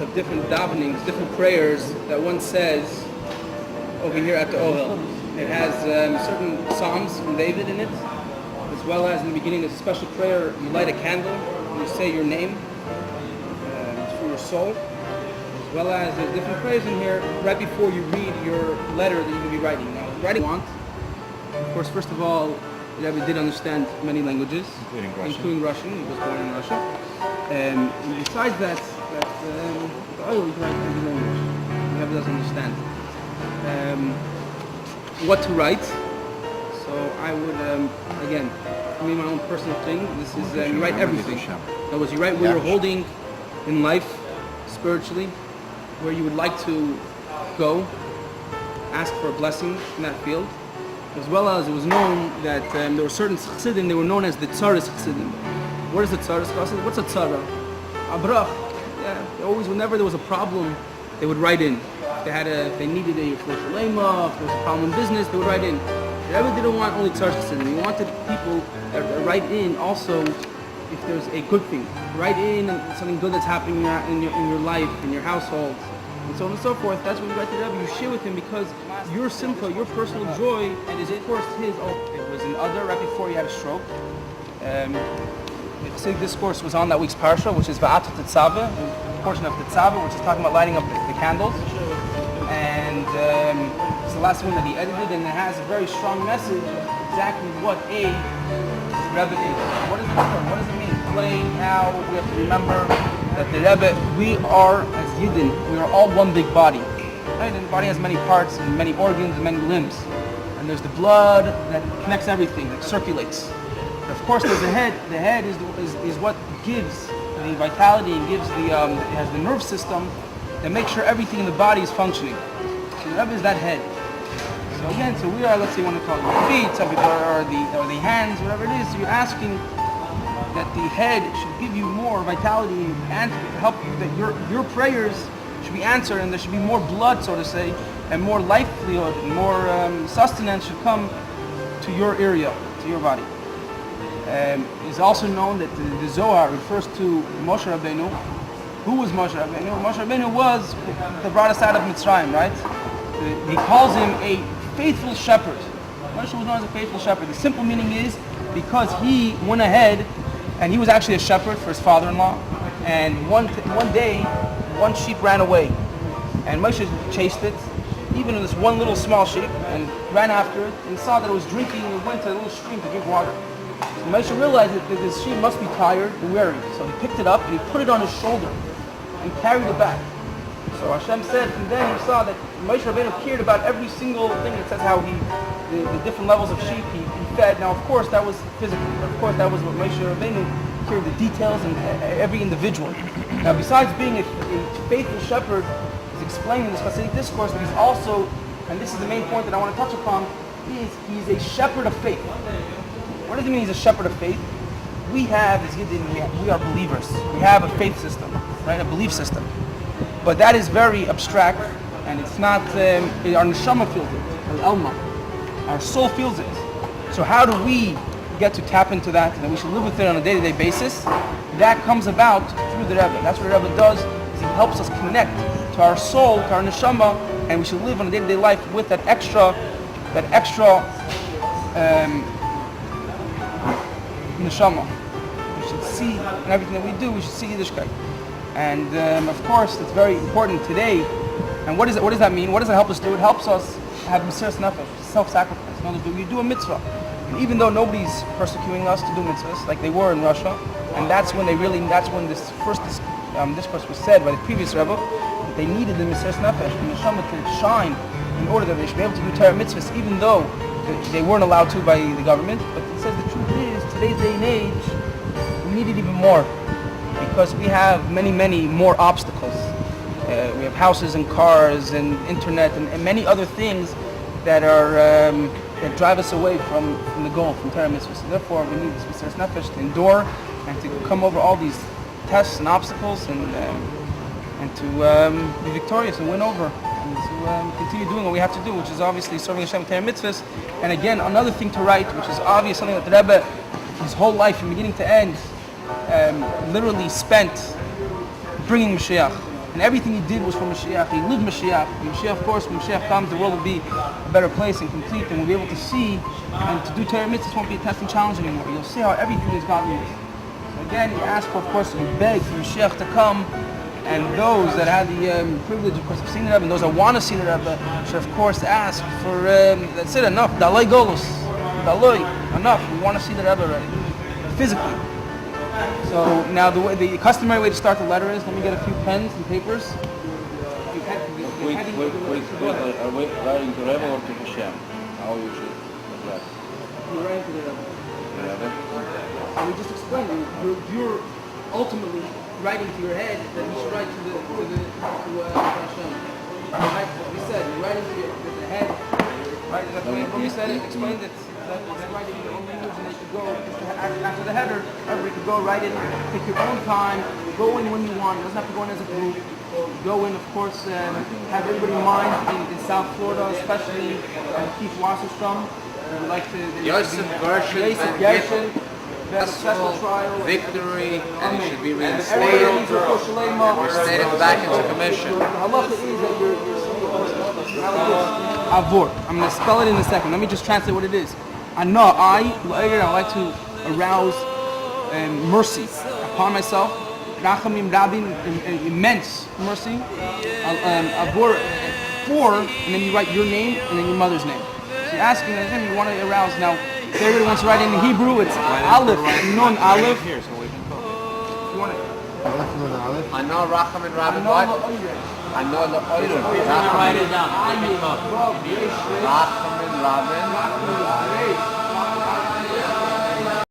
Of different davenings, different prayers that one says over here at the OHEL. It has certain psalms from David in it, as well as in the beginning there's a special prayer. You light a candle and you say your name for your soul, as well as there's different prayers in here right before you read your letter that you're going to be writing. Now, writing want, of course, first of all, the Rebbe did understand many languages, including Russian. He was born in Russia. And besides that, the oil is right in the language. The Rebbe doesn't understand what to write. So I would, again, for me, my own personal thing, this is, you write everything. In other words, you write where you're holding in life, spiritually, where you would like to go, ask for a blessing in that field, as well as it was known that there were certain chassidim, they were known as the tzaras chassidim. What is the tzaras chassid? What's a tzara? Abrach. Yeah, they always, whenever there was a problem, they would write in. If they needed a for shalema, if there was a problem in business, they would write in. The Rebbe didn't want only tzaras chassidim. He wanted people that write in also if there's a good thing. Write in something good that's happening in your life, in your household, and so on and so forth. That's when you write to the Rebbe. You share with him because your simcha, your personal joy, is of course his. It was in Adar right before he had a stroke. The Hasidic discourse was on that week's parsha, which is Va'at Tetzaveh, a portion of Tetzaveh, which is talking about lighting up the candles. And it's the last one that he edited, and it has a very strong message of exactly what a Rebbe is. What is it for? What does it mean? Playing, how we have to remember that the Rebbe, we are, as Yidden, we are all one big body. Right? And the body has many parts, and many organs, and many limbs. And there's the blood that connects everything, that circulates. Of course, there's the head. The head is what gives the vitality and gives it has the nerve system that makes sure everything in the body is functioning. So the Rebbe is that head. So again, we are, let's say, you want to call it the feet, some people are the hands, whatever it is. So you're asking that the head should give you more vitality and help you, that your prayers should be answered, and there should be more blood, so to say, and more livelihood, and more sustenance should come to your area, to your body. It's also known that the Zohar refers to Moshe Rabbeinu. Who was Moshe Rabbeinu? Moshe Rabbeinu was the brought us out of Mitzrayim, right? He calls him a faithful shepherd. Moshe was known as a faithful shepherd. The simple meaning is because he went ahead and he was actually a shepherd for his father-in-law. And one day, one sheep ran away. And Moshe chased it, even this one little small sheep, and ran after it and saw that it was drinking and went to a little stream to drink water. So Moshe realized that this sheep must be tired and weary. So he picked it up and he put it on his shoulder and carried it back. So Hashem said, and then he saw that Moshe Rabbeinu cared about every single thing. It says how the different levels of sheep he fed. Now, of course, that was physical. Of course, that was what Moshe Rabbeinu cared, the details and every individual. Now, besides being a faithful shepherd, he's explaining this Hasidic discourse, but he's also, and this is the main point that I want to touch upon, he's a shepherd of faith. What does it mean he's a shepherd of faith? We are believers. We have a faith system, right? A belief system. But that is very abstract, and it's not, our neshama feels it, our soul feels it. So how do we get to tap into that, and we should live with it on a day-to-day basis? That comes about through the Rebbe. That's what the Rebbe does, is he helps us connect to our soul, to our neshama, and we should live on a day-to-day life with that extra neshama. We should see, in everything that we do, we should see Yiddishkeit. And of course, it's very important today. And what does that mean? What does it help us do? It helps us have mesiras nefesh, self-sacrifice. In other words, we do a mitzvah. And even though nobody's persecuting us to do mitzvahs, like they were in Russia, and that's when this first discourse was said by the previous Rebbe, that they needed the mesiras nefesh, the neshama to shine in order that they should be able to do Torah mitzvahs, even though they weren't allowed to by the government. But it says the truth is, today's day and age, we need it even more, because we have many more obstacles. We have houses and cars and internet and many other things that that drive us away from the goal, from Torah mitzvahs. So therefore, we need this mesiras nefesh to endure and to come over all these tests and obstacles and to be victorious and win over, and to continue doing what we have to do, which is obviously serving Hashem Torah mitzvahs. And again, another thing to write, which is obvious, something that the Rebbe, his whole life from beginning to end, literally spent bringing Mashiach. And everything he did was for Mashiach. He lived Mashiach. And Mashiach, of course, when Mashiach comes, the world will be a better place and complete, and we'll be able to see, and to do Torah mitzvahs won't be a test and challenge anymore. You'll see how everything is godliness. So again, you ask for, of course, you beg for Mashiach to come, and those that have the privilege, of course, of seeing the Rebbe, and those that want to see the Rebbe, should, of course, ask for, that's it, enough. Daloi Golos. Daloi. Enough. We want to see the Rebbe already. Physically. So now the customary way to start the letter is, let me get a few pens and papers. Are we writing to Rebbe or to Hashem? How you should address? You're writing to the Rebbe. So we just explained, you're ultimately writing to your head that you should write to Hashem. Right? We said, you're writing to the head. Right? That's the way we said it, explained it. That's writing in your own language, and you could go after the header. Everybody could go write it, take your own time, go in when you want. It doesn't have to go in as a group. Go in, of course, have everybody in mind in South Florida, especially Keith Wasserstrom. We would like to. Yosef Gershon special trial, victory, and it should be reinstated or stated back into commission. The halacha is that you're avor. I'm going to spell it in a second. Let me just translate what it is. I like to arouse mercy upon myself. Rachamim Rabin, immense mercy. Avor, for, and then you write your name and then your mother's name. So you're asking them, you want to arouse. Now, if everybody wants to write in Hebrew, it's Aleph, Nun Aleph. Here, so we can talk. You want it? Aleph, Nun Aleph. I know Rachamim Rabin what? I know the Oirim. Write it down. Rachamim Rabin.